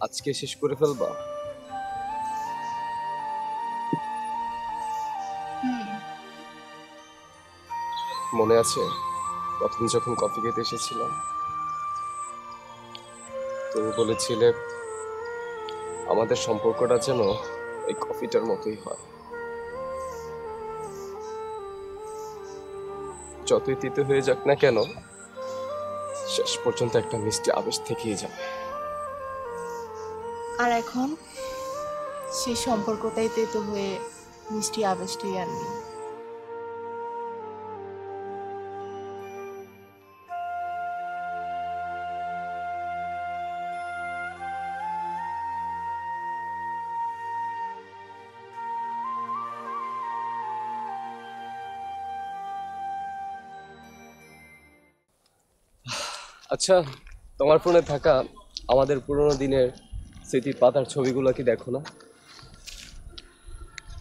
আজকে শেষ করে ফেলবা? মনে আছে প্রথম যখন কফি খেতে এসেছিলাম, তুমি বলেছিলে আমাদের সম্পর্কটা যেন এই কফিটার মতোই হয়, যতই তিতে হয়ে যাক না কেন শেষ পর্যন্ত একটা মিষ্টি আবেশ থেকেই যাবে। আর এখন সেই সম্পর্কটাই তেতো হয়ে মিষ্টি আবেশটাই আর নেই। আচ্ছা, তোমার ফোনে থাকা আমাদের পুরোনো দিনের স্মৃতির পাতার ছবিগুলো কি দেখো না?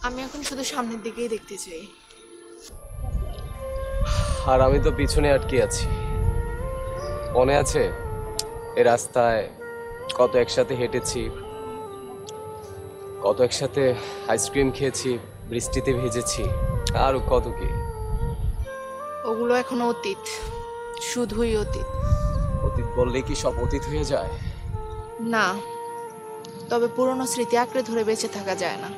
আমি এখন শুধু সামনের দিকেই দেখতে চাই। আর আমি তো পিছনে আটকে আছি। মনে আছে এই রাস্তায় কত একসাথে হেঁটেছি, কত একসাথে আইসক্রিম খেয়েছি, বৃষ্টিতে ভিজেছি, আরো কত কি। ওগুলো এখন অতীত, শুধুই অতীত। অতীত বললে কি সব অতীত হয়ে যায়? না, তবে পুরনো স্মৃতি আঁকড়ে ধরে বেঁচে থাকা যায় না।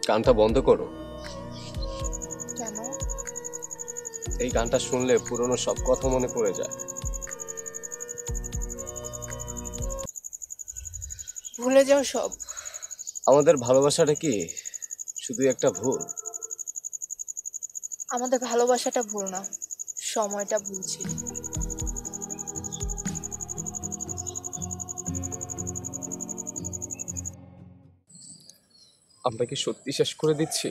গানটা বন্ধ করো। কেন? এই গানটা শুনলে পুরনো সব কথা মনে পড়ে যায়। ভুলে যাও সব। আমাদের ভালোবাসাটা কি শুধু একটা ভুল? আমাদের ভালোবাসাটা ভুল না, সময়টা ভুল ছিল। আমরা কি সত্যি শেষ করে দিচ্ছি?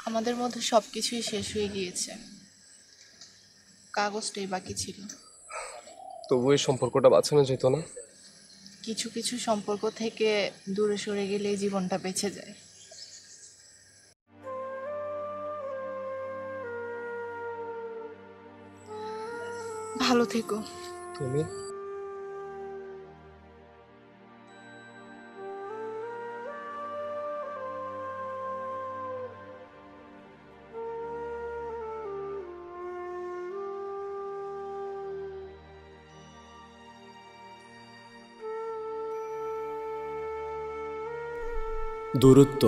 আমাদের মধ্যে সবকিছুই শেষ হয়ে গিয়েছে, কাগজটাই বাকি ছিল। তবু এই সম্পর্কটা বাঁচানো যেত না? কিছু কিছু সম্পর্ক থেকে দূরে সরে গেলেই জীবনটা বেঁচে যায়। ভালো থেকো। তুমি? দূরত্ব,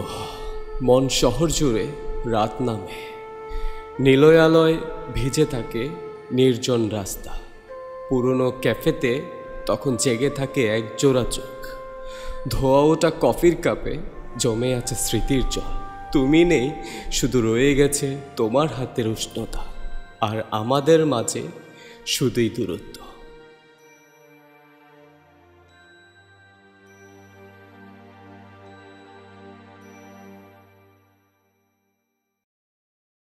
মন শহর জুড়ে রাত নামে, নিলয়ালয় ভিজে থাকে নির্জন রাস্তা। পুরনো ক্যাফেতে তখন জেগে থাকে এক জোড়া চোখ, ধোয়া ওটা কফির কাপে জমে আছে স্মৃতির জল। তুমি নেই, শুধু রয়ে গেছে তোমার হাতের উষ্ণতা, আর আমাদের মাঝে শুধুই দূরত্ব।